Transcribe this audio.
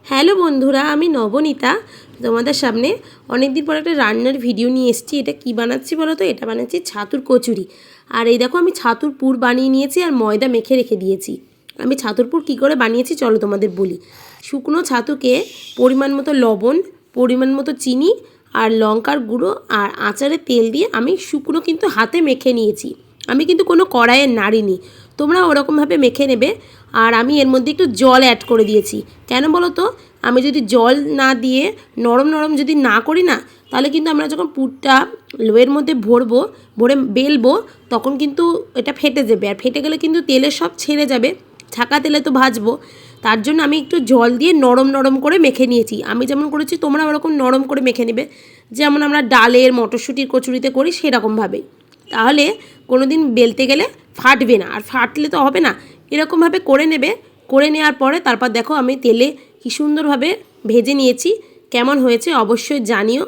Hello বন্ধুরা, আমি নবনীতা তোমাদের সামনে অনেক দিন পর একটা রান্নার ভিডিও নিয়ে এসেছি। এটা কি বানাচ্ছি বলো তো? এটা বানাচ্ছি ছাতুর কচুরি। আর এই দেখো, আমি ছাতুর পুর বানিয়ে নিয়েছি আর ময়দা মেখে রেখে দিয়েছি। আমি ছাতুর পুর কী করে বানিয়েছি চলো তোমাদের বলি। শুকনো ছাতুকে পরিমাণ মতো লবণ, পরিমাণ মতো চিনি আর লঙ্কার গুঁড়ো আর আচারের তেল দিয়ে আমি শুকনো কিন্তু হাতে মেখে নিয়েছি। আমি কিন্তু কোনো কড়াইয়ে নাড়িনি, তোমরা ওরকমভাবে মেখে নেবে। আর আমি এর মধ্যে একটু জল অ্যাড করে দিয়েছি। কেন বলো তো? আমি যদি জল না দিয়ে নরম নরম যদি না করি না, তাহলে কিন্তু আমরা যখন পুরটা লোয়ের মধ্যে ভরে বেলবো, তখন কিন্তু এটা ফেটে যাবে। আর ফেটে গেলে কিন্তু তেলে সব ছেড়ে যাবে, ছাকা তেলে তো ভাজবো। তার জন্য আমি একটু জল দিয়ে নরম নরম করে মেখে নিয়েছি। আমি যেমন করেছি তোমরা ওরকম নরম করে মেখে নেবে, যেমন আমরা ডালের মটরশুঁটির কচুরিতে করি সেরকমভাবে। তাহলে কোনো দিন বেলতে গেলে ফাটবে না, আর ফাটলে তো হবে না। এরকমভাবে করে নেবে। করে নেওয়ার পরে তারপর দেখো আমি তেলে কি সুন্দরভাবে ভেজে নিয়েছি। কেমন হয়েছে অবশ্যই জানিও।